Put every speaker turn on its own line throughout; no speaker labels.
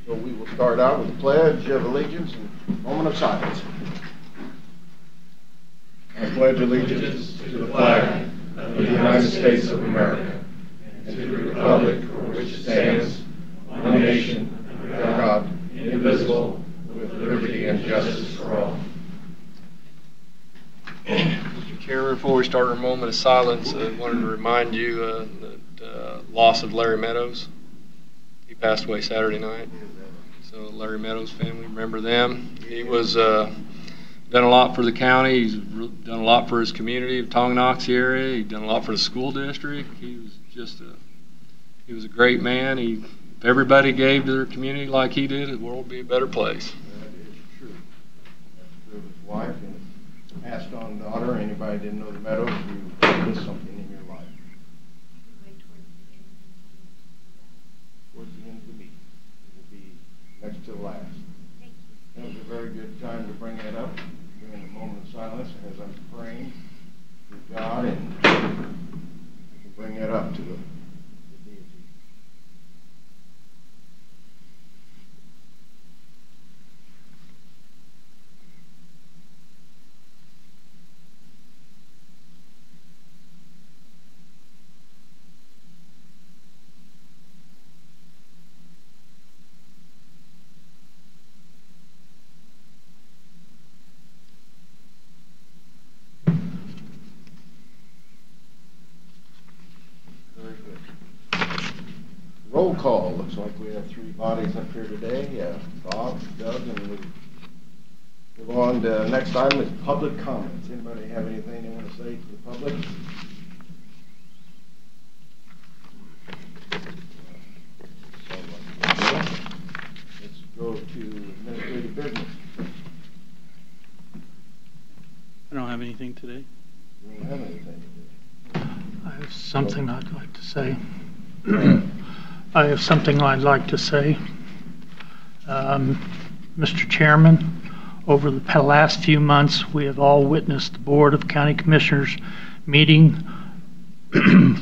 So we will start out with the Pledge of Allegiance and moment of silence. I pledge allegiance to the flag of the United States of America and to the republic for which it stands, one nation, under God, indivisible, with liberty and justice for all.
Mr. Chairman, before we start our moment of silence, I wanted to remind you the loss of Larry Meadows. He passed away Saturday night. So Larry Meadows' family, remember them. He was done a lot for the county. He's done a lot for his community of Tonganoxie area. He's done a lot for the school district. He was a great man. If everybody gave to their community like he did, the world would be a better place.
That is true. That's true of his wife and his passed on daughter. Anybody didn't know the Meadows, you missed something in your life. Towards the end of the meeting. It will be next to the last. That was a very good time to bring that up during the moment of silence as I'm praying to God, and we can bring that up to the deity. Roll call. Looks like we have three bodies up here today. Bob, Doug, and we'll move on to next item is public comments. Anybody have anything they want to say to the public? Let's go to administrative business.
I don't have anything today.
We don't have anything today.
I have something I'd like to say. I have something I'd like to say. Mr. Chairman, over the last few months, we have all witnessed the Board of County Commissioners meeting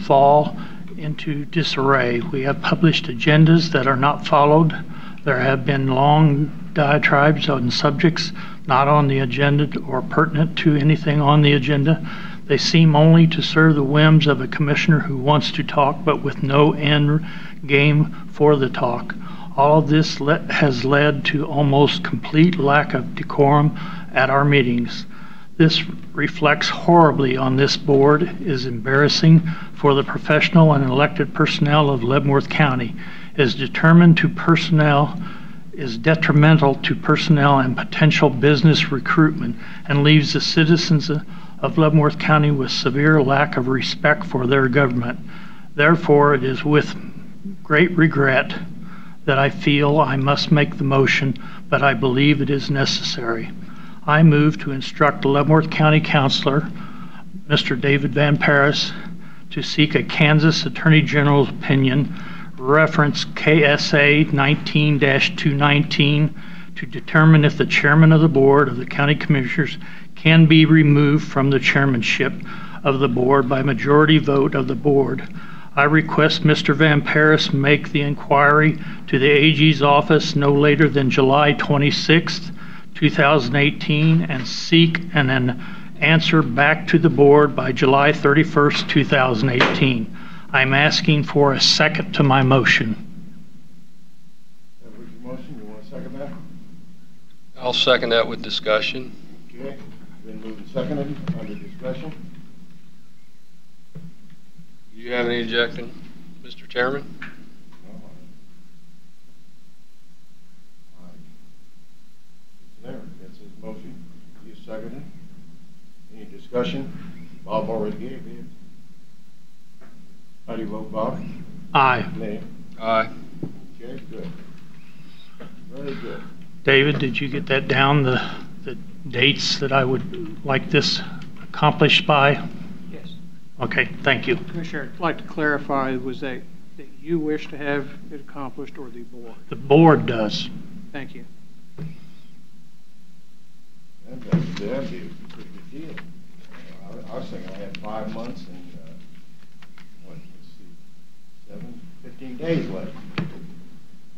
fall into disarray. We have published agendas that are not followed. There have been long diatribes on subjects not on the agenda or pertinent to anything on the agenda. They seem only to serve the whims of a commissioner who wants to talk but with no end game for the talk. All of this has led to almost complete lack of decorum at our meetings. This reflects horribly on this board, is embarrassing for the professional and elected personnel of Leavenworth County, is detrimental to personnel and potential business recruitment, and leaves the citizens of Leavenworth County with severe lack of respect for their government. Therefore, it is with great regret that I feel I must make the motion, but I believe it is necessary. I move to instruct the Leavenworth County Councilor, Mr. David Van Paris, to seek a Kansas Attorney General's opinion, reference KSA 19-219, to determine if the chairman of the board of the county commissioners can be removed from the chairmanship of the board by majority vote of the board. I request Mr. Van Paris make the inquiry to the AG's office no later than July 26th, 2018, and seek an answer back to the board by July 31st, 2018. I'm asking for a second to my motion.
That was your motion. You want to second that?
I'll second that with discussion.
Okay. Been moved and seconded. Under discussion.
Do you have any objection, Mr. Chairman?
No. It's there. That's his motion. You seconded. Any discussion? Bob already gave it. How do you vote, Bob?
Aye.
Nay.
Aye.
Okay, good. Very good.
David, did you get that down, the dates that I would like this accomplished by?
Yes.
Okay, thank you.
Commissioner, I'd like to clarify, was that you wish to have it accomplished or the board?
The board does.
Thank you.
That'd be a pretty good deal. I was thinking I had 5 months and, 15 days left. We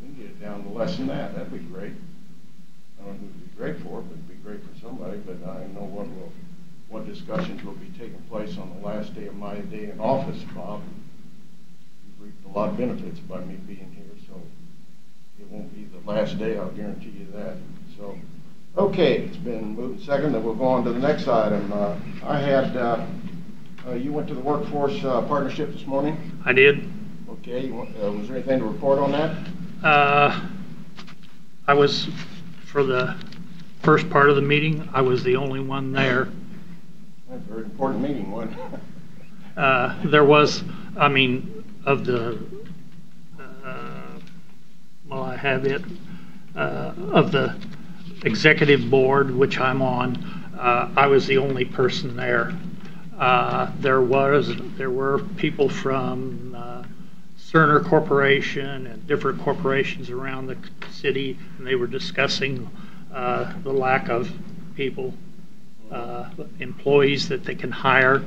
can get it down to little less than that, that'd be great. I don't know who it'd be great for, but it'd be great for somebody, but I know what discussions will be taking place on the last day of my day in office, Bob. You've reaped a lot of benefits by me being here, so it won't be the last day, I'll guarantee you that. So, okay, it's been moved and seconded, then we'll go on to the next item. I had, you went to the workforce partnership this morning?
I did.
Okay, was there anything to report on that?
I was, for the first part of the meeting, I was the only one there.
That's a very important meeting, wasn't it?
There was, I mean, of the, well, I have it, of the executive board, which I'm on, I was the only person there. There were people from Cerner Corporation and different corporations around the city, and they were discussing the lack of people, employees that they can hire.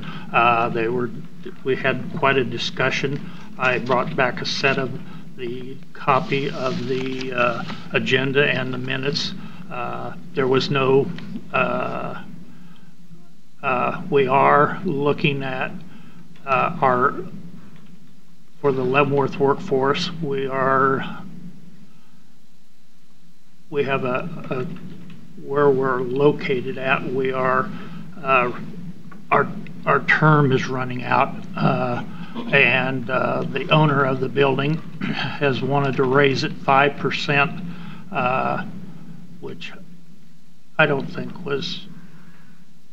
We had quite a discussion. I brought back a set of the copy of the agenda and the minutes. There was no, we are looking at for the Leavenworth workforce, we have where we're located at, we are, our term is running out, and the owner of the building has wanted to raise it 5%, which I don't think was,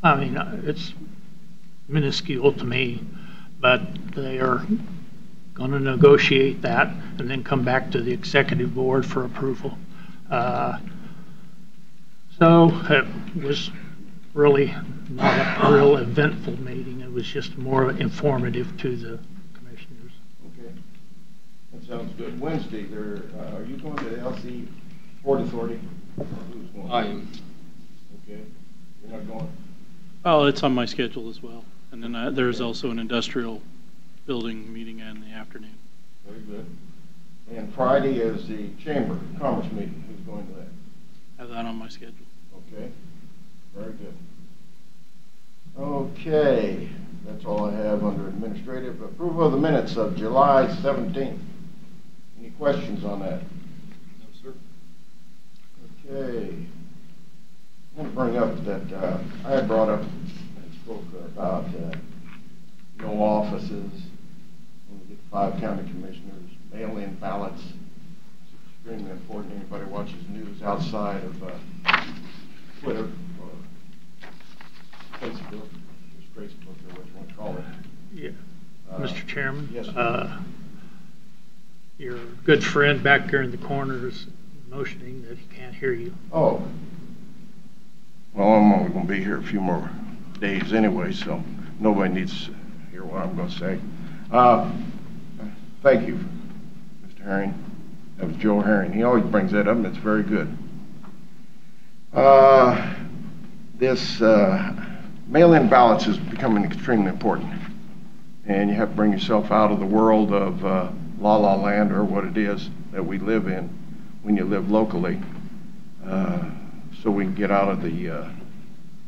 I mean, it's minuscule to me, but they are going to negotiate that and then come back to the executive board for approval. So it was really not a real eventful meeting. It was just more informative to the commissioners.
Okay, that sounds good. Wednesday, are you going to the LC Port Authority? Who's going?
I am.
Okay, you're not going?
Oh, it's on my schedule as well. And then there's also an industrial building meeting in the afternoon.
Very good. And Friday is the Chamber of Commerce meeting. Who's going to that?
Have that on my schedule.
Okay, very good. Okay, that's all I have under administrative. Approval of the minutes of July 17th. Any questions on that?
No, sir.
Okay. I'm going to bring up that I had brought up and spoke about no offices when we get 5 county commissioners, mail-in ballots. It's extremely important. Anybody watches news outside of Twitter or Facebook, just Facebook or what you want to call it.
Yeah. Mr. Chairman?
Yes.
Your good friend back there in the corner is motioning that he can't hear you.
Oh. Well, I'm only going to be here a few more days anyway, so nobody needs to hear what I'm going to say. Thank you, Mr. Herring. That was Joe Herring. He always brings that up, and it's very good. This mail-in ballots is becoming extremely important, and you have to bring yourself out of the world of la-la land, or what it is that we live in when you live locally, so we can get out of the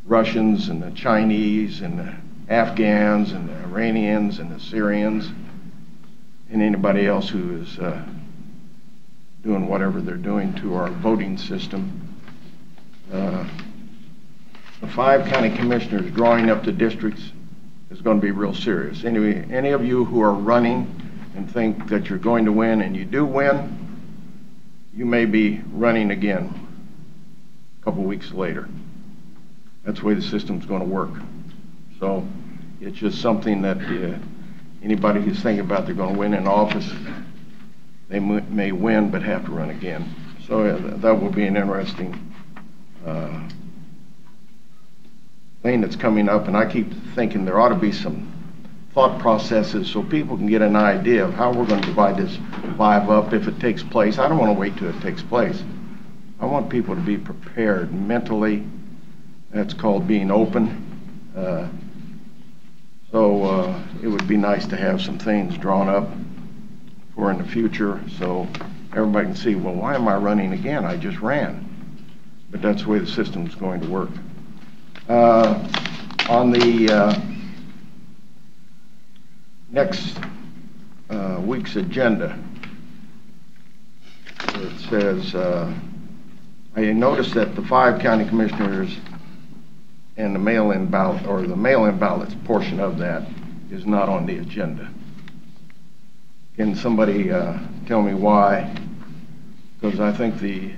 Russians and the Chinese and the Afghans and the Iranians and the Syrians and anybody else who is doing whatever they're doing to our voting system. The 5 county commissioners drawing up the districts is going to be real serious. Anyway, any of you who are running and think that you're going to win and you do win, you may be running again a couple weeks later. That's the way the system's going to work. So it's just something that anybody who's thinking about they're going to win in office, they may win but have to run again. So that will be an interesting thing that's coming up, and I keep thinking there ought to be some thought processes so people can get an idea of how we're going to divide this 5 up if it takes place. I don't want to wait till it takes place. I want people to be prepared mentally. That's called being open. So it would be nice to have some things drawn up for in the future. So everybody can see, well, why am I running again? I just ran. But that's the way the system's going to work. On the next week's agenda, it says, I noticed that the 5 county commissioners and the mail-in ballot, or the mail-in ballots portion of that, is not on the agenda. Can somebody tell me why? Because I think the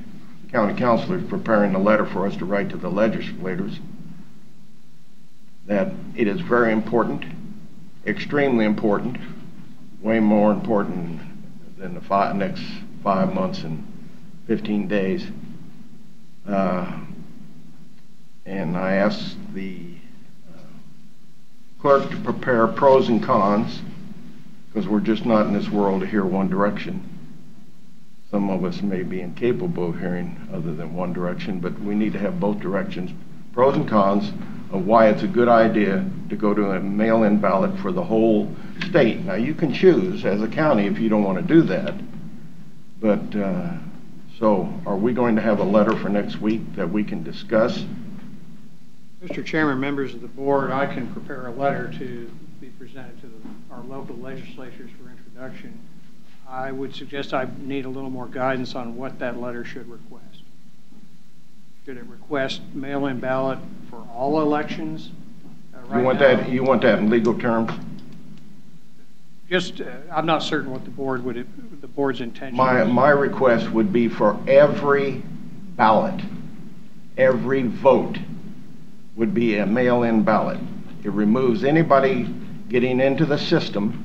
county councilor is preparing a letter for us to write to the legislators that it is very important, extremely important, way more important than the next 5 months and 15 days. And I asked the clerk to prepare pros and cons, because we're just not in this world to hear one direction. Some of us may be incapable of hearing other than one direction, but we need to have both directions, pros and cons of why it's a good idea to go to a mail-in ballot for the whole state. Now, you can choose as a county if you don't want to do that, but so are we going to have a letter for next week that we can discuss?
Mr. Chairman, members of the board, I can prepare a letter to be presented to our local legislatures for introduction. I would suggest I need a little more guidance on what that letter should request. Should it request mail-in ballot for all elections?
You want that? You want that in legal terms?
Just, I'm not certain what the board's intention is.
My request would be for every ballot, every vote would be a mail-in ballot. It removes anybody getting into the system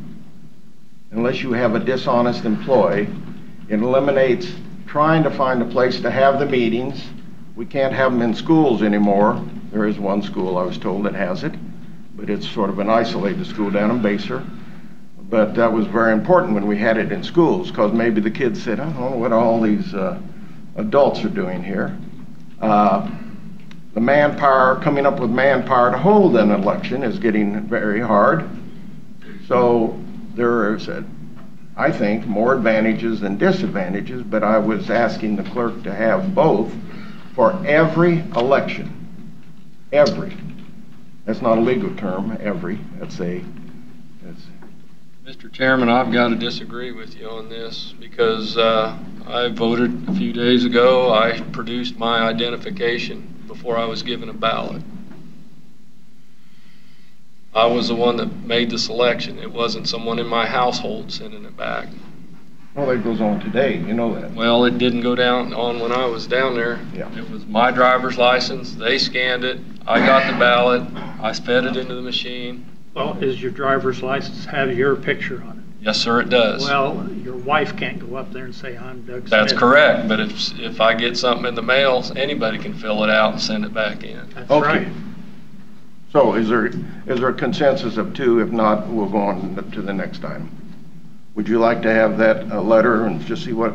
unless you have a dishonest employee. It eliminates trying to find a place to have the meetings. We can't have them in schools anymore. There is one school I was told that has it, but it's sort of an isolated school down in Baser. But that was very important when we had it in schools, because maybe the kids said, I don't know what all these adults are doing here. The manpower, coming up with manpower to hold an election is getting very hard. So there is, I think, more advantages than disadvantages, but I was asking the clerk to have both for every election. Every. That's not a legal term, every.
Mr. Chairman, I've got to disagree with you on this because I voted a few days ago. I produced my identification before I was given a ballot. I was the one that made the selection. It wasn't someone in my household sending it back.
Well, that goes on today, you know that.
Well, it didn't go down on when I was down there.
Yeah.
It was my driver's license. They scanned it. I got the ballot. I fed it into the machine.
Well, does your driver's license have your picture on it?
Yes, sir, it does.
Well, your wife can't go up there and say, I'm Doug Smith.
That's correct, but if I get something in the mail, anybody can fill it out and send it back in.
That's
Okay.
right.
So is there a consensus of 2? If not, we'll go on to the next item. Would you like to have that letter and just see what?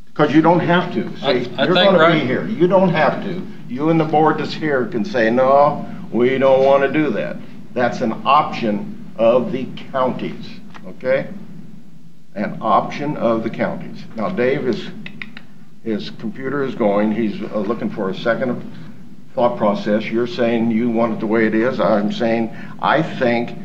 Because you don't have to. See, you're going to be here. You don't have to. You and the board that's here can say, no, we don't want to do that. That's an option of the counties, okay? An option of the counties. Now, Dave, his computer is going. He's looking for a second thought process. You're saying you want it the way it is. I'm saying I think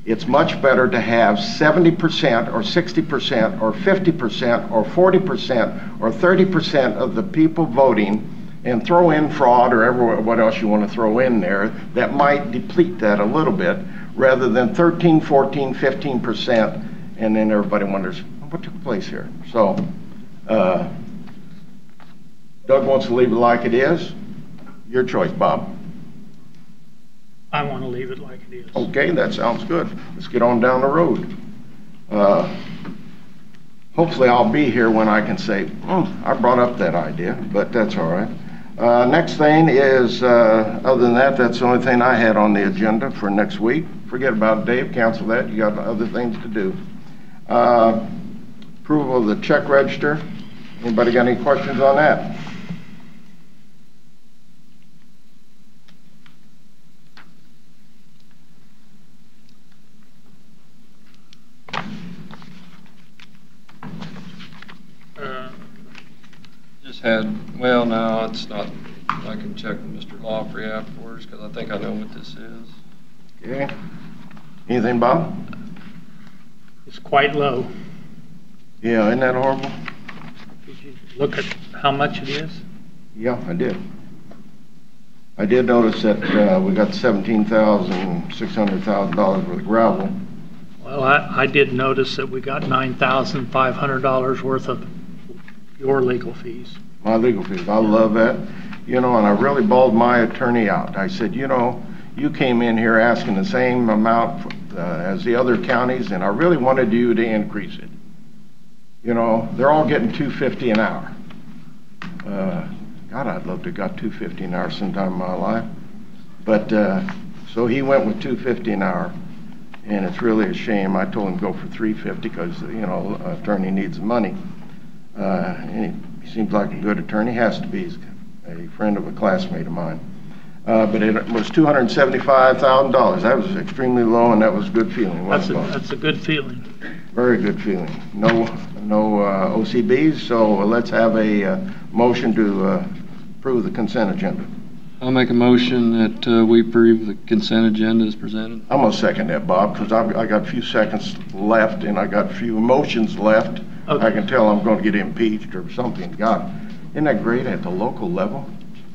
it's much better to have 70% or 60% or 50% or 40% or 30% of the people voting, and throw in fraud or what else you want to throw in there that might deplete that a little bit, rather than 13, 14, 15%, and then everybody wonders, what took place here? So Doug wants to leave it like it is. Your choice, Bob.
I want to leave it like it is.
Okay, that sounds good. Let's get on down the road. Hopefully I'll be here when I can say, I brought up that idea, but that's all right. Next thing is, other than that, that's the only thing I had on the agenda for next week. Forget about it, Dave, cancel that. You got other things to do. Approval of the check register. Anybody got any questions on that?
Just had, well, no, it's not. I can check with Mr. Lawfrey afterwards because I think I know what this is.
Okay. Anything, Bob?
It's quite low.
Yeah, isn't that horrible?
Did you look at how much it is?
Yeah, I did. I did notice that we got $17,600,000 worth of gravel.
Well, I did notice that we got $9,500 worth of your legal fees.
My legal fees, I love that. You know, and I really bawled my attorney out. I said, you know, you came in here asking the same amount as the other counties, and I really wanted you to increase it. You know, they're all getting $250 an hour. God, I'd love to have got $250 an hour sometime in my life. But, so he went with $250 an hour, and it's really a shame. I told him to go for $350 because, you know, attorney needs the money. And he seems like a good attorney, has to be. He's a friend of a classmate of mine. But it was $275,000. That was extremely low, and that was a good feeling.
That's a good feeling.
Very good feeling. No OCBs, so let's have a motion to approve the consent agenda.
I'll make a motion that we approve the consent agenda as presented.
I'm gonna second that, Bob, because I got a few seconds left and I got a few motions left.
Okay.
I can tell I'm gonna get impeached or something. God, isn't that great at the local level?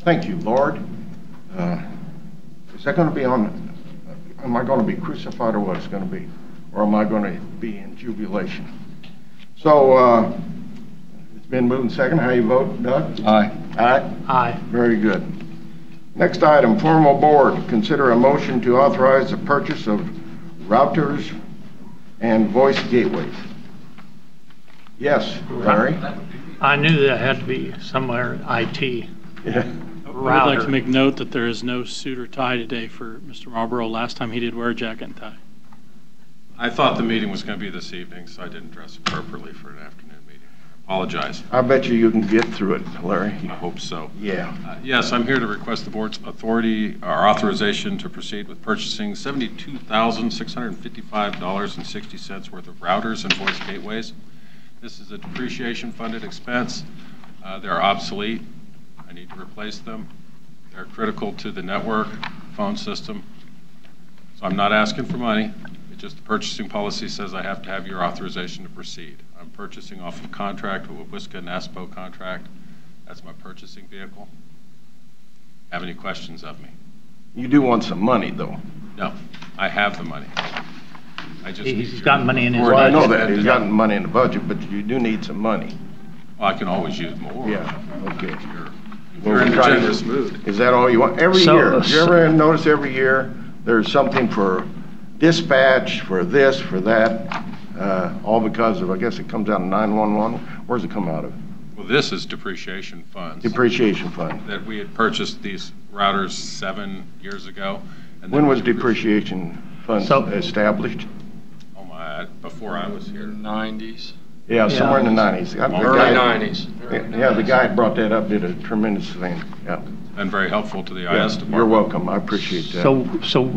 Thank you, Lord. Is that gonna be on, am I gonna be crucified or what it's gonna be? Or am I gonna be in jubilation? So, it's been moved and second. How you vote, Doug?
Aye.
Aye?
Aye.
Very good. Next item, formal board, consider a motion to authorize the purchase of routers and voice gateways. Yes, Larry?
I knew that had to be somewhere in IT.
Yeah.
I would like
Router.
to make note that there is no suit or tie today for Mr. Marlborough. Last time he did wear a jacket and tie.
I thought the meeting was going to be this evening, so I didn't dress appropriately for an afternoon meeting. Apologize.
I bet you can get through it, Larry.
I hope so.
Yeah.
Yes, I'm here to request the board's authority or authorization to proceed with purchasing $72,655.60 worth of routers and voice gateways. This is a depreciation-funded expense. They're obsolete. I need to replace them. They're critical to the network, phone system. So I'm not asking for money. It's just the purchasing policy says I have to have your authorization to proceed. I'm purchasing off of contract, a Wabusca NASPO contract. That's my purchasing vehicle. Have any questions of me?
You do want some money, though.
No, I have the money. I just need
He's
your
got money in his
Well, I know
budget.
that. He's got money in the budget, but you do need some money.
Well, I can always use more.
Yeah, okay.
You're in a generous mood.
Is that all you want? Every
So-
year, do you ever notice every year, there's something for dispatch, for this, for that, all because of, I guess it comes out of 911? Where's it come out of?
Well, this is depreciation funds.
Depreciation fund.
That we had purchased these routers 7 years ago. And then
When was
we-
depreciation funds
So-
established?
Oh my, before I was here.
90s.
Yeah, somewhere in the 90s.
Early 90s.
Yeah, the guy that brought that up did a tremendous thing, yeah.
And very helpful to the
Yeah,
IS department.
you're welcome, I appreciate that.
So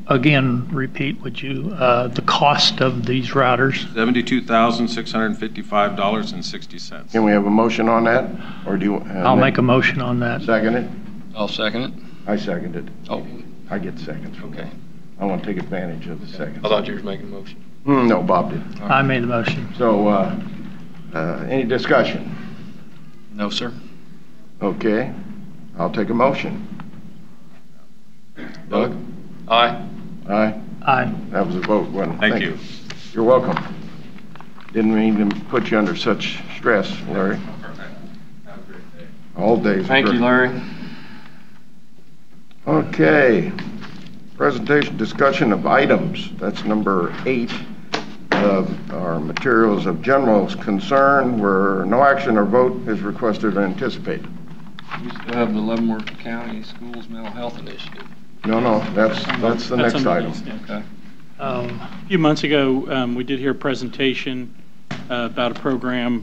again, repeat, would you, the cost of these routers?
$72,655.60.
Can we have a motion on that, or do you?
I'll make a motion on that.
Second it?
I'll second it.
I second it.
Oh,
I get seconds from
okay.
that. I want to take advantage of the seconds.
I thought you were making a motion.
No, Bob did.
I made the motion.
So, any discussion?
No, sir.
Okay, I'll take a motion. Doug?
Aye.
Aye?
Aye.
That was a vote, wasn't it?
Thank you.
You're welcome. Didn't mean to put you under such stress, Larry. All days.
Thank you, Larry.
Okay, presentation discussion of items, that's number 8 of our materials of general concern where no action or vote is requested or anticipated.
We still have the Leavenworth County Schools Mental Health Initiative.
No, that's the next
on the
item.
list, yeah.
Okay.
A few months ago, we did hear a presentation about a program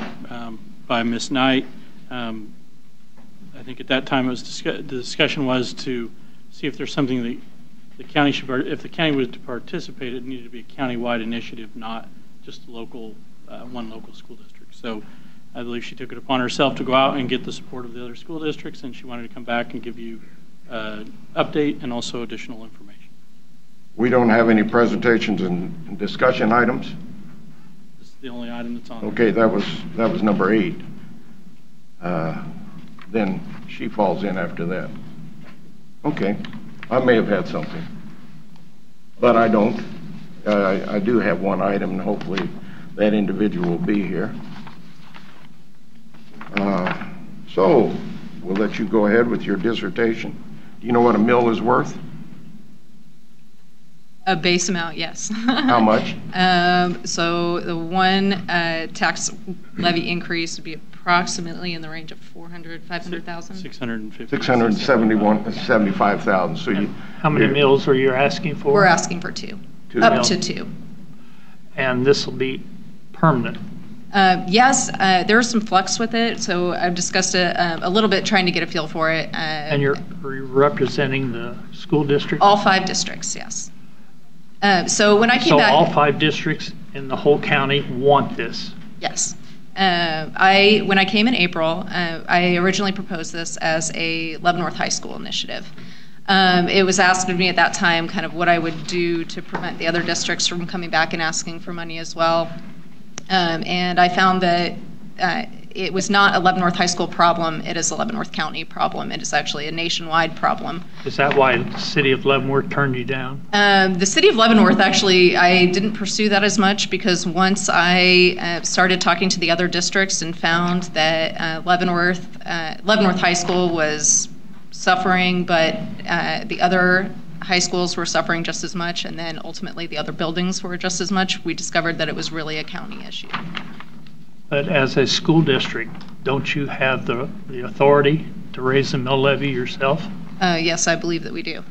by Ms. Knight. I think at that time the discussion was to see if there's something that the county should, if the county was to participate, it needed to be a county-wide initiative, not just local, one local school district. So I believe she took it upon herself to go out and get the support of the other school districts, and she wanted to come back and give you an update and also additional information.
We don't have any presentations and discussion items?
This is the only item that's on there.
Okay, that was number 8. Then she falls in after that. Okay, I may have had something, but I don't. I do have one item, and hopefully that individual will be here. So we'll let you go ahead with your dissertation. Do you know what a mill is worth?
A base amount, yes.
How much?
So the one tax levy increase would be approximately in the range of 500,000.
650.
675,000. So you.
How many mills are you asking for?
We're asking for 2.
Two.
Up to 2.
And this will be permanent.
Yes, there's some flux with it, so I've discussed it a little bit, trying to get a feel for it.
And you're representing the school district?
All 5 districts, yes. So when I came back...
So all 5 districts in the whole county want this?
Yes. When I came in April, I originally proposed this as a Leavenworth High School initiative. It was asked of me at that time kind of what I would do to prevent the other districts from coming back and asking for money as well. And I found that it was not a Leavenworth High School problem, it is a Leavenworth County problem. It is actually a nationwide problem.
Is that why the city of Leavenworth turned you down?
The city of Leavenworth, actually, I didn't pursue that as much because once I started talking to the other districts and found that Leavenworth High School was suffering, but the other high schools were suffering just as much, and then ultimately the other buildings were just as much, we discovered that it was really a county issue.
But as a school district, don't you have the authority to raise the mill levy yourself?
Yes, I believe that we do.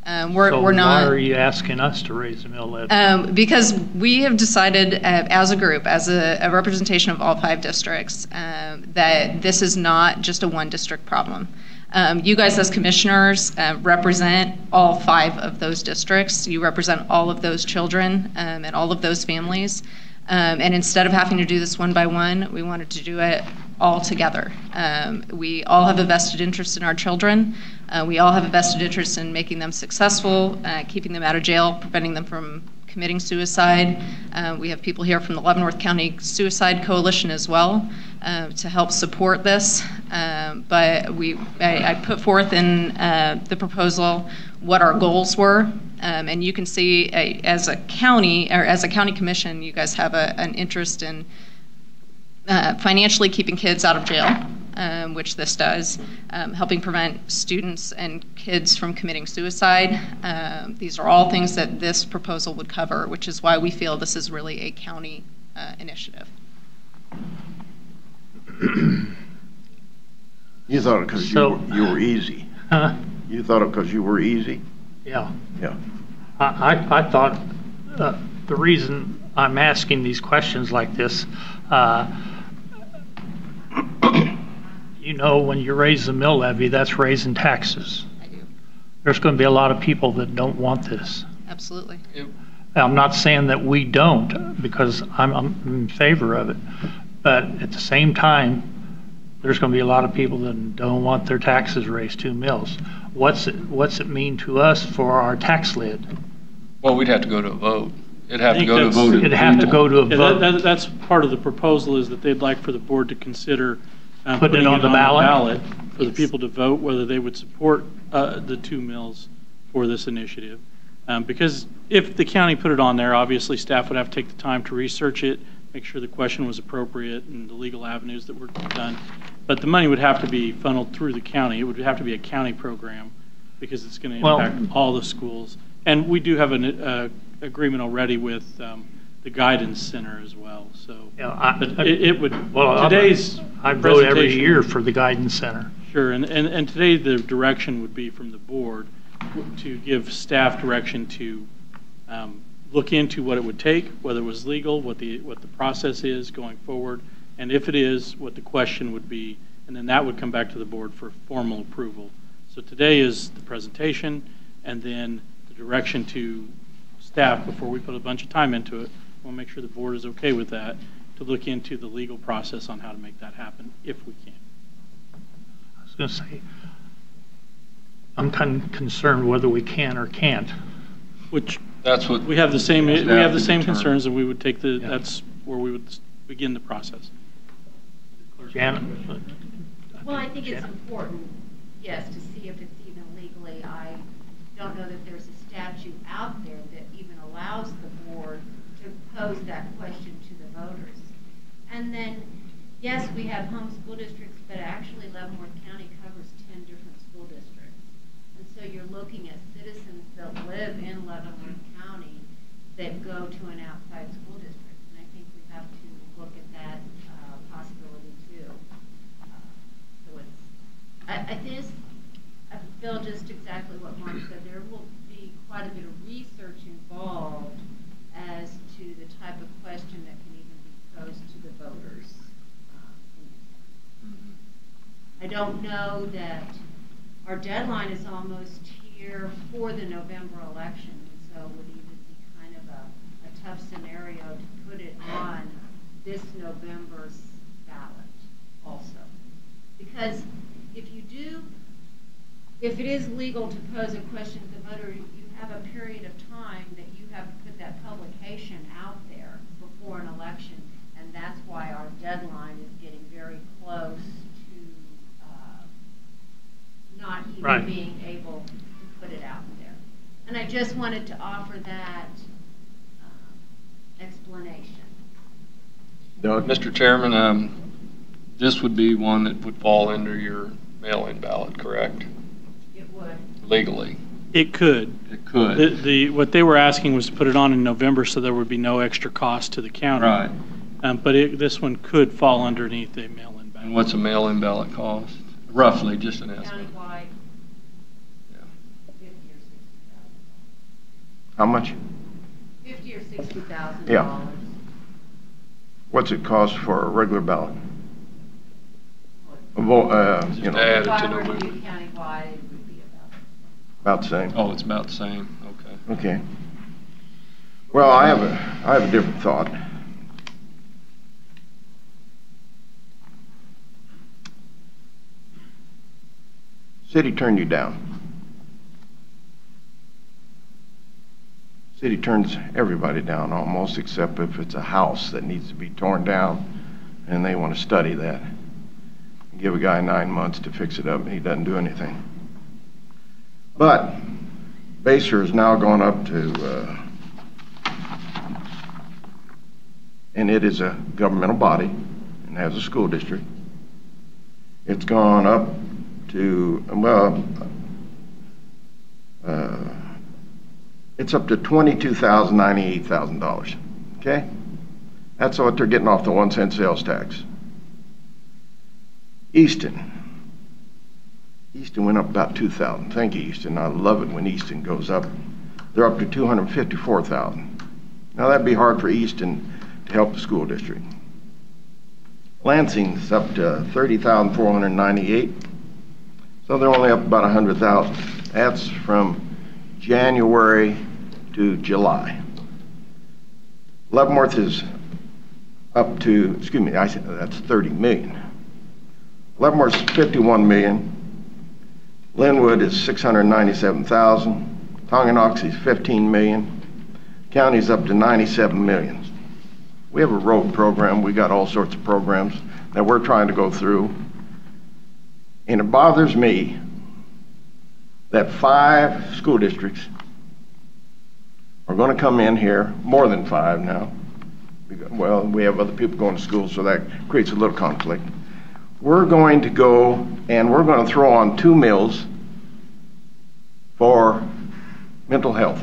So
We're not.
why are you asking us to raise the mill levy?
Because we have decided as a group, as a representation of all 5 districts, that this is not just a one district problem. You guys as commissioners represent all 5 of those districts. You represent all of those children and all of those families. And instead of having to do this one by one, we wanted to do it all together. We all have a vested interest in our children. We all have a vested interest in making them successful, keeping them out of jail, preventing them from committing suicide. We have people here from the Leavenworth County Suicide Coalition as well to help support this. But I put forth in the proposal what our goals were. And you can see as a county, or as a county commission, you guys have an interest in financially keeping kids out of jail, which this does, helping prevent students and kids from committing suicide. These are all things that this proposal would cover, which is why we feel this is really a county initiative.
You thought it because you were easy.
Huh?
You thought it because you were easy?
Yeah.
Yeah.
I thought the reason I'm asking these questions like this, you know, when you raise the mill levy, that's raising taxes.
I do.
There's going to be a lot of people that don't want this.
Absolutely.
I'm not saying that we don't, because I'm in favor of it. But at the same time, there's going to be a lot of people that don't want their taxes raised 2 mills. What's it mean to us for our tax lid?
Well, we'd have to go to a vote. It'd have to go to a
that's-
vote.
It'd have to go to a
Yeah,
vote.
that's part of the proposal, is that they'd like for the board to consider
Putting it on the ballot?
for the people to vote whether they would support the 2 mills for this initiative. Because if the county put it on there, obviously staff would have to take the time to research it, make sure the question was appropriate and the legal avenues that were done. But the money would have to be funneled through the county. It would have to be a county program because it's going to impact all the schools. And we do have an agreement already with the guidance center as well. So,
Yeah,
but it would.
well,
today's
I vote every
presentation-
year for the guidance center.
Sure, and today the direction would be from the board to give staff direction to look into what it would take, whether it was legal, what the process is going forward, and if it is, what the question would be, and then that would come back to the board for formal approval. So today is the presentation, and then the direction to staff before we put a bunch of time into it. We'll make sure the board is okay with that, to look into the legal process on how to make that happen if we can.
I was going to say, I'm kind of concerned whether we can or can't.
Which
That's what.
we have the same concerns, and we would take
Yeah.
that's where we would begin the process.
Janet?
Well, I think it's important, yes, to see if it's even legally. I don't know that there's a statute out there that even allows the board to pose that question to the voters. And then, yes, we have home school districts, but actually Leavenworth County covers 10 different school districts. And so you're looking at citizens that live in Leavenworth County that go to an outside school district. And I think we have to look at that possibility too. So it's, I feel just exactly what Mark said. There will be quite a bit of research involved as to the type of question that can even be posed to the voters. I don't know that our deadline is almost here for the November election, and so it would even be kind of a tough scenario to put it on this November's ballot also. Because if it is legal to pose a question to the voter, you have a period of time that you have to put that publication out there before an election, and that's why our deadline is getting very close to not even being able to put it out there. And I just wanted to offer that explanation.
Doug?
Mr. Chairman, this would be one that would fall under your mail-in ballot, correct?
It would.
Legally.
It could.
It could.
What they were asking was to put it on in November so there would be no extra cost to the county.
Right.
But this one could fall underneath a mail-in ballot.
And what's a mail-in ballot cost? Roughly, just an estimate.
Countywide,
Yeah.
50 or 60,000.
How much?
$50,000 or $60,000.
Yeah. What's it cost for a regular ballot?
Just
You know,
add
If
it
I
to
were to
November.
do countywide, it would be
about the same.
Oh, it's about the same, okay.
Okay. Well, I have a different thought. City turned you down. City turns everybody down almost, except if it's a house that needs to be torn down and they want to study that. Give a guy 9 months to fix it up and he doesn't do anything. But Baser has now gone up to, and it is a governmental body and has a school district. It's gone up to, well, it's up to $22,000, $98,000, okay? That's what they're getting off the 1 cent sales tax. Easton went up about $2,000. Thank you, Easton. I love it when Easton goes up. They're up to $254,000. Now that'd be hard for Easton to help the school district. Lansing's up to $30,498. So they're only up about $100,000. That's from January to July. Leavenworth is up to, excuse me, I said that's 30 million. Leavenworth's 51 million. Linwood is 697,000. Tonganoxie's 15 million. County's up to 97 million. We have a road program. We got all sorts of programs that we're trying to go through. And it bothers me that 5 school districts are going to come in here, more than 5 now. Well, we have other people going to school, so that creates a little conflict. We're going to go and we're going to throw on 2 mills for mental health.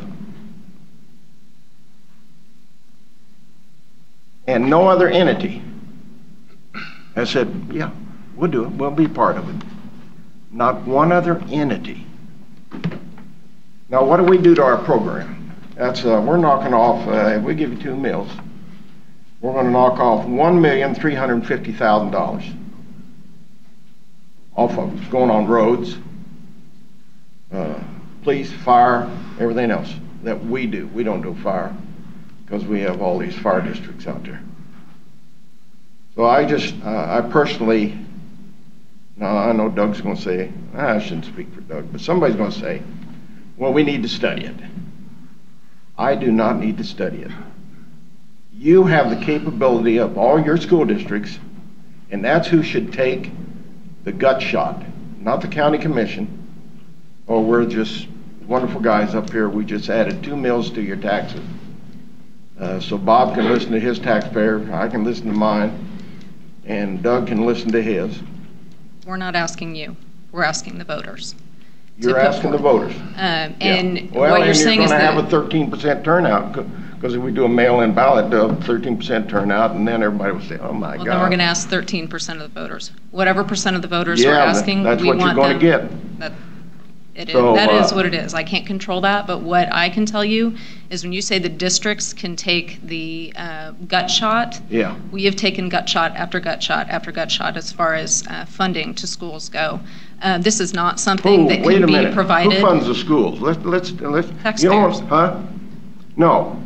And no other entity has said, yeah, we'll do it, we'll be part of it. Not one other entity. Now, what do we do to our program? That's, we're knocking off, if we give you 2 mills, we're going to knock off $1,350,000 off of going on roads, police, fire, everything else that we do. We don't do fire because we have all these fire districts out there. So I personally, now I know Doug's going to say, I shouldn't speak for Doug, but somebody's going to say, well, we need to study it. I do not need to study it. You have the capability of all your school districts, and that's who should take the gut shot, not the county commission, or we're just wonderful guys up here. We just added 2 mills to your taxes. So Bob can listen to his taxpayer, I can listen to mine, and Doug can listen to his.
We're not asking you. We're asking the voters.
You're asking the voters.
And
well,
what you're saying is that...
Well, and you're going to have a 13% turnout, because if we do a mail-in ballot, they'll have 13% turnout, and then everybody will say, oh my God.
Well, then we're going to ask 13% of the voters. Whatever percent of the voters are asking,
that's
we
what
want
you're going
them...
to get.
That is what it is. I can't control that, but what I can tell you is when you say the districts can take the gut shot,
yeah,
we have taken gut shot after gut shot after gut shot as far as funding to schools go. This is not something that can be provided.
Who funds the schools? Let's
taxpayers.
You know, huh? No,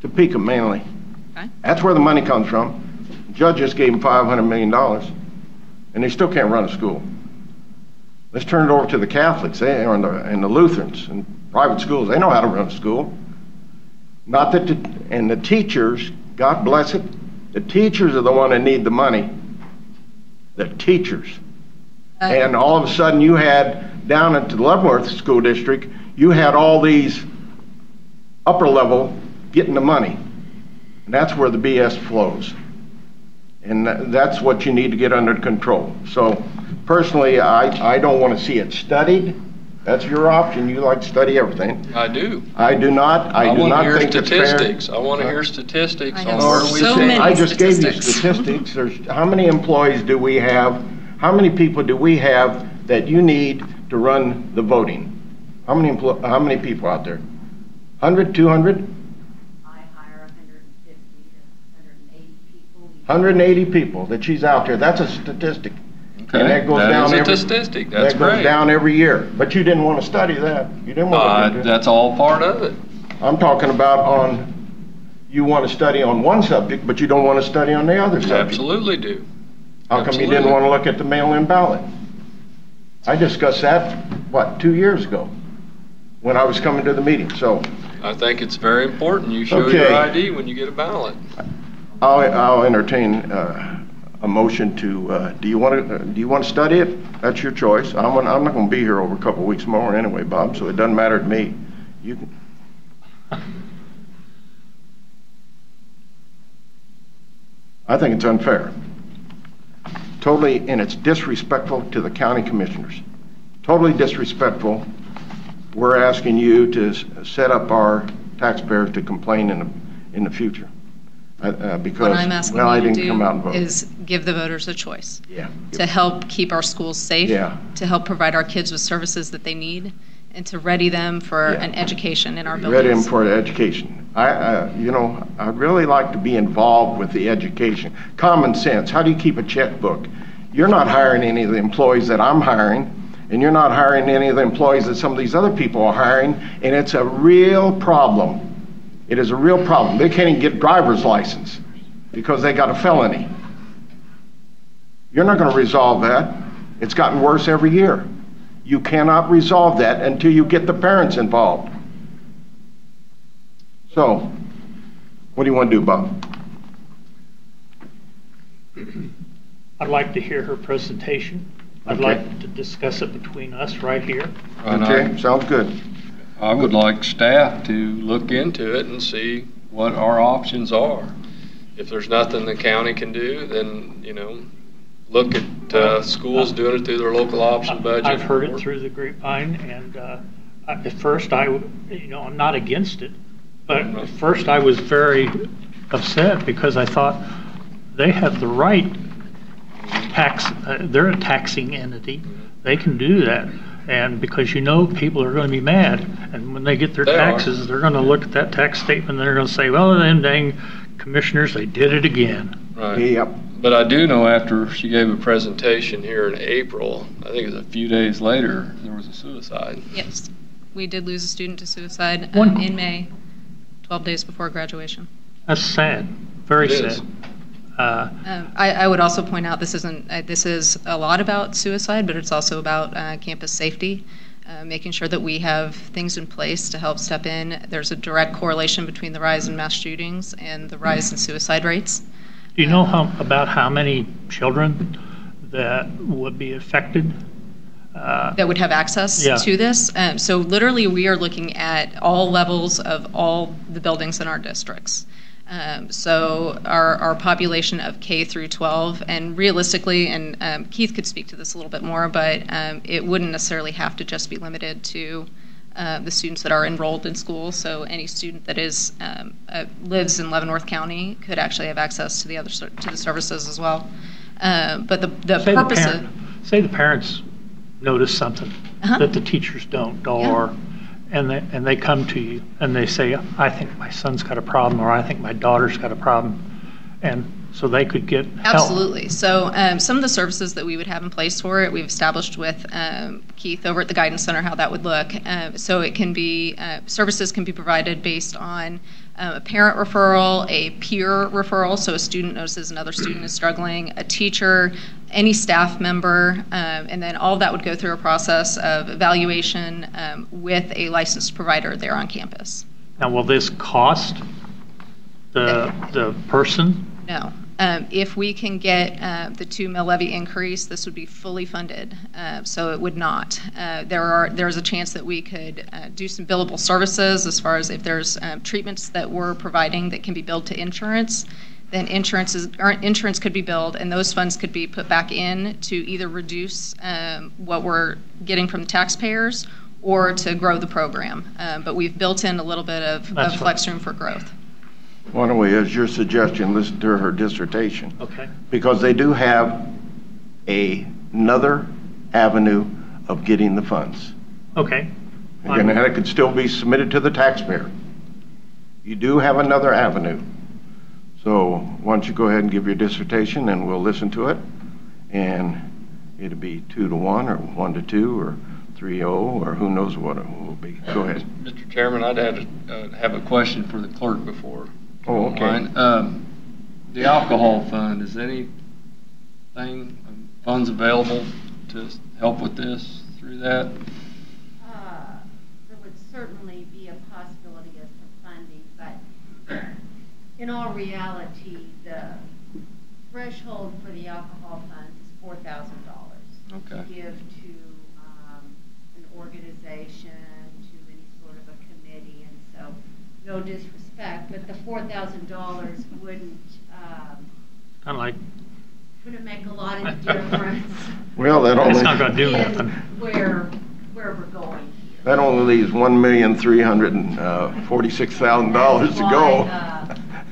Topeka mainly.
Okay.
That's where the money comes from. The judge just gave them $500 million, and they still can't run a school. Let's turn it over to the Catholics and the Lutherans and private schools. They know how to run a school. Not that, and the teachers, God bless it, the teachers are the one that need the money. The teachers. And all of a sudden you had, down at the Leavenworth School District, you had all these upper level getting the money. And that's where the BS flows. And that's what you need to get under control. So personally, I don't want to see it studied. That's your option. You like to study everything.
I do.
I do not. I do not think it's fair.
I want to hear statistics.
I have so many
I just gave you
statistics.
statistics. How many employees do we have? How many people do we have that you need to run the voting? How many people out there? 100, 200? 180 people that she's out there. That's a statistic.
Okay.
And that goes down
statistic. That's
that
great.
goes down every year. But you didn't want to study that. You didn't want to.
That's all part of it.
I'm talking about you want to study on one subject, but you don't want to study on the other subject.
Absolutely do.
How come you didn't want to look at the mail-in ballot? I discussed that, 2 years ago when I was coming to the meeting. So
I think it's very important. You show your ID when you get a ballot.
I'll entertain a motion to. Do you want to study it? That's your choice. I'm not going to be here over a couple of weeks more anyway, Bob. So it doesn't matter to me. You can. I think it's unfair. Totally, and it's disrespectful to the county commissioners. Totally disrespectful. We're asking you to set up our taxpayers to complain in the future. Because,
what I'm asking
I
you
didn't
to
come out and vote.
is give the voters a choice.
Yeah.
To help keep our schools safe.
Yeah.
To help provide our kids with services that they need, and to ready them for an education in our buildings.
Ready them for the education. I'd really like to be involved with the education. Common sense. How do you keep a checkbook? You're not hiring any of the employees that I'm hiring, and you're not hiring any of the employees that some of these other people are hiring, and it's a real problem. It is a real problem. They can't even get driver's license because they got a felony. You're not going to resolve that. It's gotten worse every year. You cannot resolve that until you get the parents involved. So, what do you want to do, Bob?
I'd like to hear her presentation. I'd like to discuss it between us right here.
Okay, sounds good.
I would like staff to look into it and see what our options are. If there's nothing the county can do, then, look at schools doing it through their local option budget.
I've heard it through the grapevine, and at first I'm not against it, but at first I was very upset because I thought they have the right they're a taxing entity. They can do that. And because people are going to be mad, and when they get their taxes, they're going to look at that tax statement and they're going to say, well, them dang commissioners, they did it again.
Right.
Yep.
But I do know after she gave a presentation here in April, I think it was a few days later, there was a suicide.
Yes. We did lose a student to suicide in May, 12 days before graduation.
That's sad. Very sad.
I would also point out this is a lot about suicide, but it's also about campus safety, making sure that we have things in place to help step in. There's a direct correlation between the rise in mass shootings and the rise in suicide rates.
Do you know about how many children that would be affected?
That would have access
Yeah.
to this. So literally, we are looking at all levels of all the buildings in our districts. So our population of K through 12, and realistically, and Keith could speak to this a little bit more, but it wouldn't necessarily have to just be limited to the students that are enrolled in school. So any student that is lives in Leavenworth County could actually have access to the services as well. But the purpose of
say the parents notice something that the teachers don't, or and they come to you and they say, I think my son's got a problem, or I think my daughter's got a problem, and so they could get help.
Absolutely. So some of the services that we would have in place for it, we've established with Keith over at the Guidance Center how that would look. So it can be, services can be provided based on a parent referral, a peer referral, so a student notices another student is struggling, a teacher, any staff member, and then all of that would go through a process of evaluation with a licensed provider there on campus.
Now, will this cost the person?
No. If we can get the 2 mill levy increase, this would be fully funded, so it would not. There's a chance that we could do some billable services as far as if there's treatments that we're providing that can be billed to insurance, then insurance could be billed, and those funds could be put back in to either reduce what we're getting from the taxpayers or to grow the program. But we've built in a little bit of flex room for growth.
Why don't we, as your suggestion, listen to her dissertation?
Okay.
Because they do have another avenue of getting the funds.
Okay.
Again, and it could still be submitted to the taxpayer. You do have another avenue. So why don't you go ahead and give your dissertation and we'll listen to it. And it'll be 2-1 or 1-2 or 3-0 or who knows what it will be. Go ahead.
Mr. Chairman, I'd have a question for the clerk before.
Oh, okay.
The alcohol fund, is anything, funds available to help with this through that?
There would certainly be a possibility of some funding, but in all reality, the threshold for the alcohol fund is $4,000 to give to an organization, to any sort of a committee, and so no disrespect, but the $4,000 wouldn't wouldn't make a lot of difference.
Well,
That's not going to do
in
nothing.
where we're going here.
That only leaves $1,346,000 to go.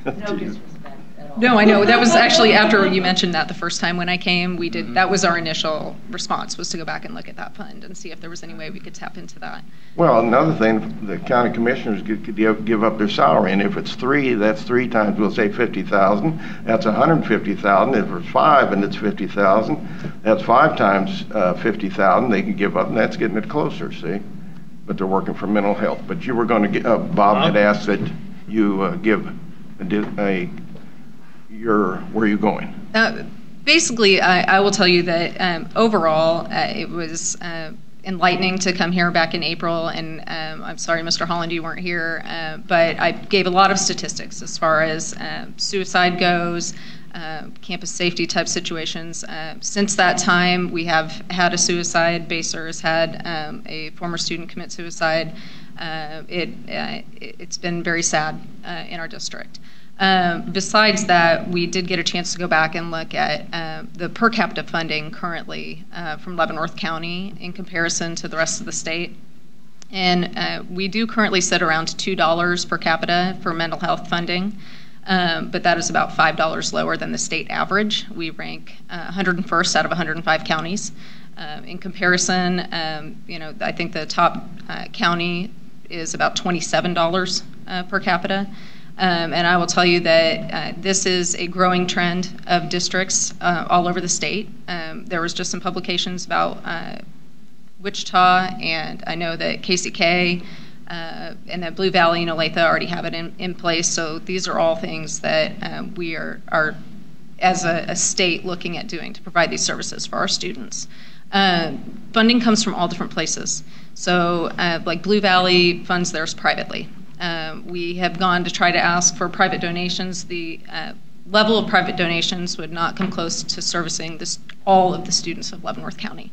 No disrespect at all.
No, I know. That was actually after you mentioned that the first time when I came, we did, that was our initial response, was to go back and look at that fund and see if there was any way we could tap into that.
Well, another thing, the county commissioners could give up their salary, and if it's 3, that's 3 times, we'll say 50,000. That's 150,000. If it's 5 and it's 50,000, that's 5 times 50,000. They can give up, and that's getting it closer. See, but they're working for mental health. But you were going to get Bob had asked that you give where are you going?
Basically, I will tell you that overall, it was enlightening to come here back in April, and I'm sorry, Mr. Holland, you weren't here, but I gave a lot of statistics as far as suicide goes, campus safety type situations. Since that time, we have had a suicide. Baser has had a former student commit suicide. It's been very sad in our district. Besides that, we did get a chance to go back and look at the per capita funding currently from Leavenworth County in comparison to the rest of the state. And we do currently sit around $2 per capita for mental health funding, but that is about $5 lower than the state average. We rank 101st out of 105 counties. In comparison, I think the top county is about $27 per capita. And I will tell you that this is a growing trend of districts all over the state. There was just some publications about Wichita, and I know that KCK and that Blue Valley and Olathe already have it in place. So these are all things that we are as a state looking at doing to provide these services for our students. Funding comes from all different places. So like Blue Valley funds theirs privately. We have gone to try to ask for private donations. The level of private donations would not come close to servicing all of the students of Leavenworth County.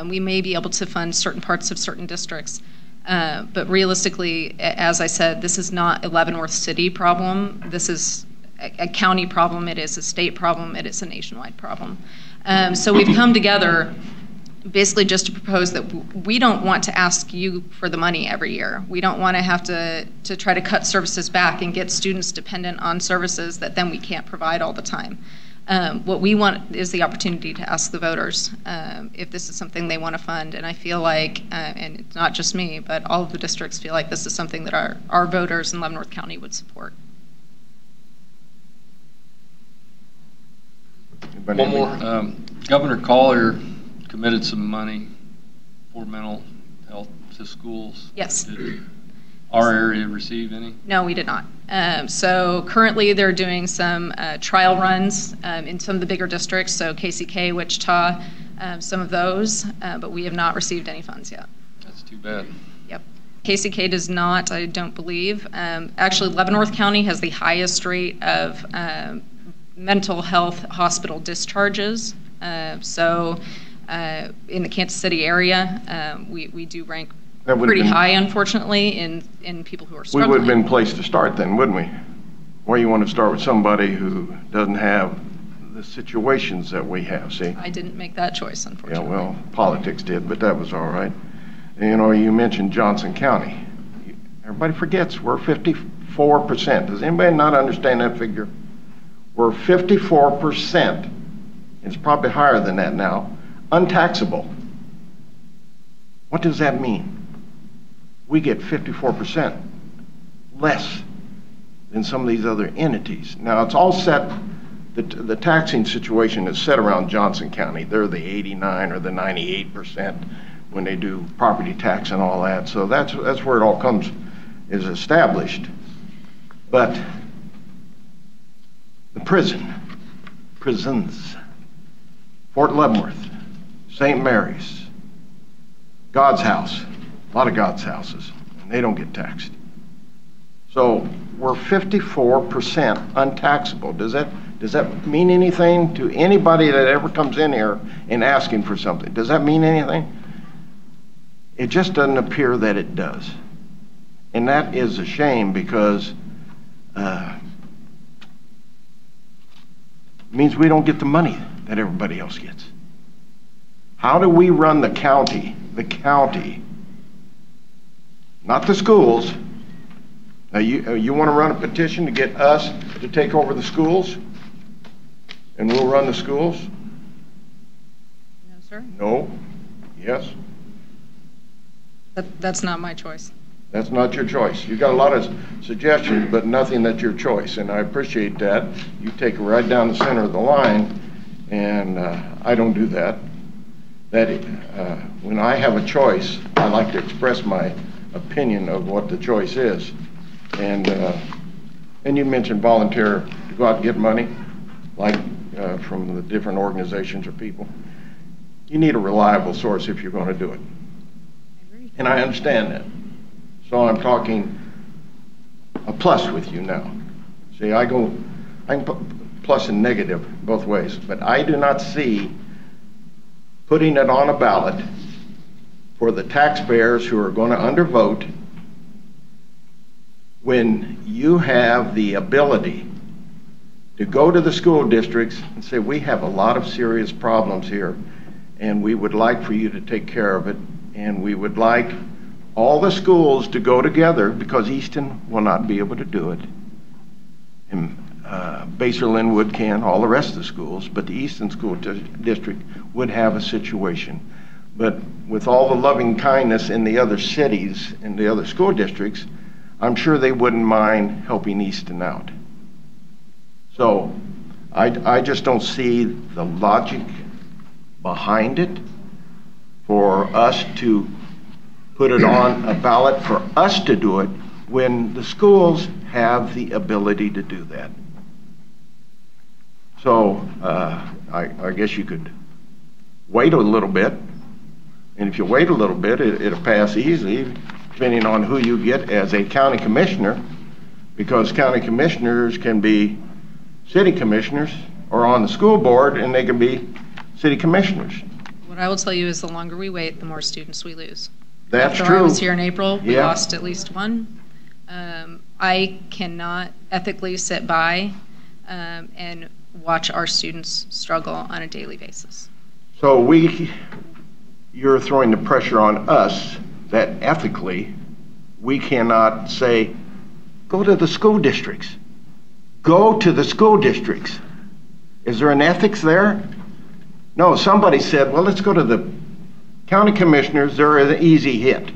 We may be able to fund certain parts of certain districts, but realistically, as I said, this is not a Leavenworth City problem. This is a county problem. It is a state problem. It is a nationwide problem. So we've come together basically just to propose that we don't want to ask you for the money every year. We don't want to have to try to cut services back and get students dependent on services that then we can't provide all the time. What we want is the opportunity to ask the voters if this is something they want to fund. And I feel like, and it's not just me, but all of the districts feel like this is something that our voters in Leavenworth County would support.
One more. Governor Collier committed some money for mental health to schools.
Yes.
Did our area receive any?
No, we did not. So currently they're doing some trial runs in some of the bigger districts, so KCK, Wichita, some of those, but we have not received any funds yet.
That's too bad.
Yep. KCK does not, I don't believe. Actually, Leavenworth County has the highest rate of mental health hospital discharges. In the Kansas City area, we do rank pretty high, unfortunately, in people who are struggling.
We would have been placed to start then, wouldn't we? Or you want to start with somebody who doesn't have the situations that we have, see?
I didn't make that choice, unfortunately.
Yeah, well, politics did, but that was all right. You know, you mentioned Johnson County. Everybody forgets we're 54%. Does anybody not understand that figure? We're 54%. It's probably higher than that now. Untaxable. What does that mean? We get 54% less than some of these other entities. Now, it's all set, the taxing situation is set around Johnson County. They're the 89 or the 98% when they do property tax and all that. So that's where it all comes, is established. But the prisons, Fort Leavenworth, St. Mary's, God's House, a lot of God's houses, and they don't get taxed. So we're 54% untaxable. Does that mean anything to anybody that ever comes in here and asking for something? Does that mean anything? It just doesn't appear that it does. And that is a shame because it means we don't get the money that everybody else gets. How do we run the county? The county, not the schools. Now you want to run a petition to get us to take over the schools? And we'll run the schools?
No, sir.
No? Yes?
That's not my choice.
That's not your choice. You got a lot of suggestions, but nothing that's your choice, and I appreciate that. You take it right down the center of the line, and I don't do that. When I have a choice, I like to express my opinion of what the choice is. And you mentioned volunteer to go out and get money, like from the different organizations or people. You need a reliable source if you're going to do it. And I understand that. So I'm talking a plus with you now. See, I can put plus and negative both ways, but I do not see putting it on a ballot for the taxpayers who are going to undervote when you have the ability to go to the school districts and say, we have a lot of serious problems here, and we would like for you to take care of it, and we would like all the schools to go together, because Easton will not be able to do it. And Basel Linwood can, all the rest of the schools, but the Easton School District would have a situation. But with all the loving kindness in the other cities and the other school districts, I'm sure they wouldn't mind helping Easton out. So I just don't see the logic behind it for us to put it on a ballot for us to do it when the schools have the ability to do that. So I guess you could wait a little bit, and if you wait a little bit, it'll pass easily, depending on who you get as a county commissioner, because county commissioners can be city commissioners or on the school board, and they can be city commissioners.
What I will tell you is the longer we wait, the more students we lose.
That's
After
true.
I was here in April, we
Yeah.
lost at least one. I cannot ethically sit by and watch our students struggle on a daily basis.
So you're throwing the pressure on us that ethically we cannot say, go to the school districts. Go to the school districts. Is there an ethics there? No, somebody said, well, let's go to the county commissioners. They're an easy hit.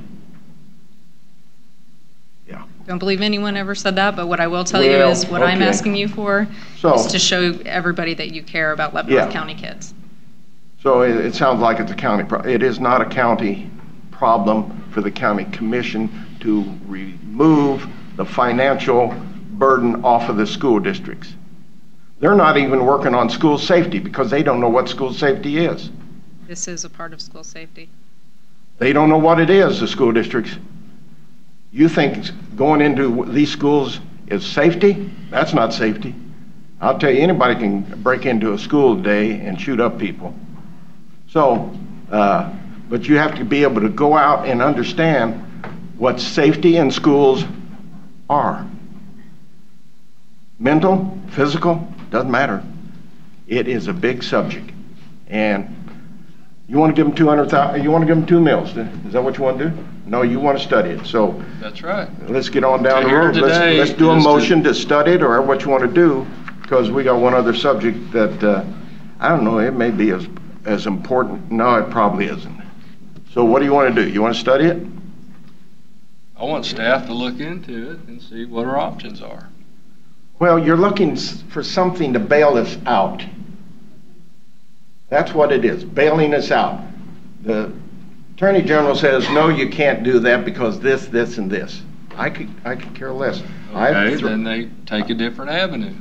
Yeah.
Don't believe anyone ever said that, but what I will tell you
Well,
is what I'm
okay.
asking you for
So-
is to show everybody that you care about Leavenworth
Yeah.
County kids.
So it sounds like it's a county problem. It is not a county problem for the county commission to remove the financial burden off of the school districts. They're not even working on school safety because they don't know what school safety is.
This is a part of school safety.
They don't know what it is, the school districts. You think going into these schools is safety? That's not safety. I'll tell you, anybody can break into a school today and shoot up people. So, but you have to be able to go out and understand what safety in schools are. Mental, physical, doesn't matter. It is a big subject. And you want to give them 200,000, you want to give them 2 meals. Is that what you want to do? No, you want to study it. So
That's right.
let's get on down the
Here
road.
today
Let's do a
is to-
motion to study it or what you want to do, because we got one other subject that, I don't know, it may be as important. No, it probably isn't. So what do you want to do? You want to study it?
I want staff to look into it and see what our options are.
Well, you're looking for something to bail us out. That's what it is, bailing us out. The Attorney General says, no, you can't do that because this, this, and this. I could care less.
Okay, then they take a different avenue.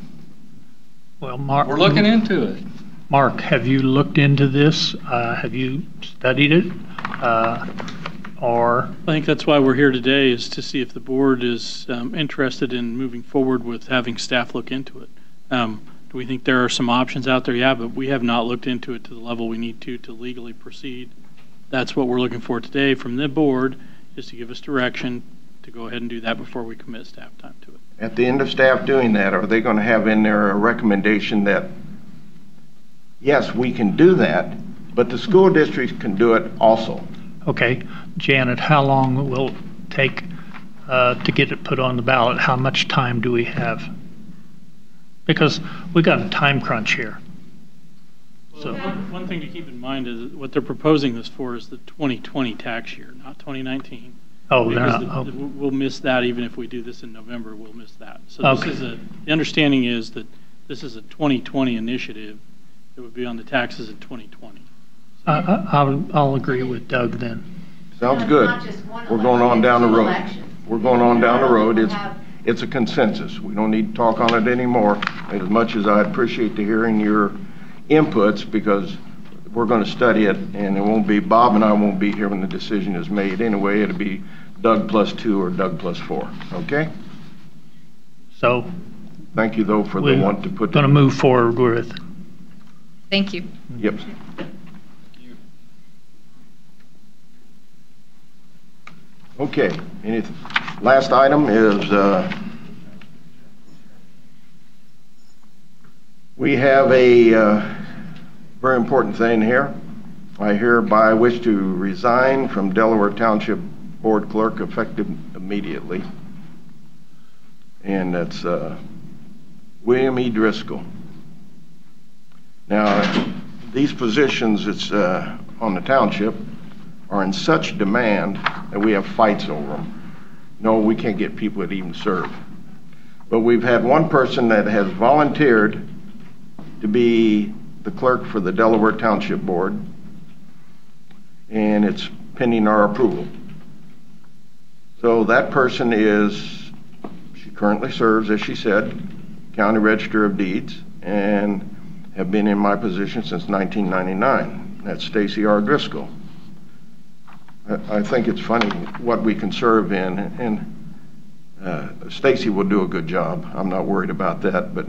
Well, Mark.
We're looking into it.
Mark, have you looked into this? Have you studied it? Or,
I think that's why we're here today, is to see if the board is interested in moving forward with having staff look into it. Do we think there are some options out there? Yeah, but we have not looked into it to the level we need to legally proceed. That's what we're looking for today from the board, is to give us direction to go ahead and do that before we commit staff time to it.
At the end of staff doing that, are they going to have in there a recommendation that, yes, we can do that, but the school districts can do it also?
okay, Janet, how long will it take to get it put on the ballot? How much time do we have? Because we got a time crunch here. So,
One thing to keep in mind is what they're proposing this for is the 2020 tax year, not 2019.
oh, they're
Because
not, oh,
we'll miss that even if we do this in November, we'll miss that. So this
Okay.
is the understanding is that this is a 2020 initiative that would be on the taxes in 2020.
I'll agree with Doug then.
Sounds
No,
good.
it's not just one
We're going on
election,
down the
it's two
road.
elections.
We're going on down the road.
We'll have-
It's a consensus. We don't need to talk on it anymore. As much as I appreciate the hearing your inputs, because we're going to study it, and it won't be, Bob and I won't be here when the decision is made anyway. It'll be Doug +2 or Doug +4, okay?
So
Thank you, though, for the
we're
want to put.
going to move forward with,
Thank you.
Yep. Okay, anything, last item is, we have a very important thing here. I hereby wish to resign from Delaware Township Board Clerk effective immediately. And that's William E. Driscoll. Now, these positions, it's on the township, are in such demand that we have fights over them. No, we can't get people that even serve. But we've had one person that has volunteered to be the clerk for the Delaware Township Board, and it's pending our approval. So that person is, she currently serves, as she said, County Register of Deeds, and have been in my position since 1999. That's Stacy R. Driscoll. I think it's funny what we can serve in, and Stacy will do a good job. I'm not worried about that, but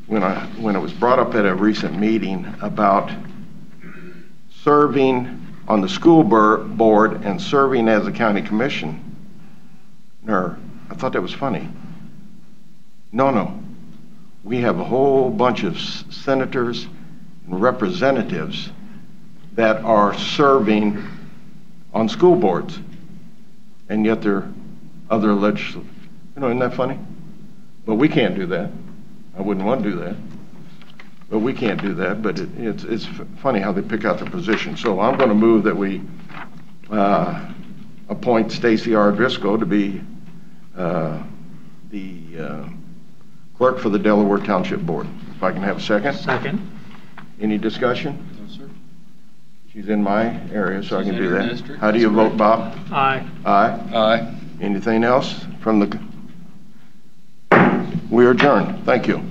when it was brought up at a recent meeting about serving on the school board and serving as a county commissioner, I thought that was funny. No. We have a whole bunch of senators and representatives that are serving on school boards, and yet there are other legislators. Isn't that funny? But we can't do that. I wouldn't want to do that. But we can't do that. But it's funny how they pick out their position. So I'm going to move that we appoint Stacy R. Driscoll to be the clerk for the Delaware Township Board. If I can have a second.
Second.
Any discussion?
No, sir.
She's in my area, so I
She's
can
in
do
her
that.
district.
How do you vote, Bob?
Aye.
Aye.
Aye.
Anything else from the? We are adjourned. Thank you.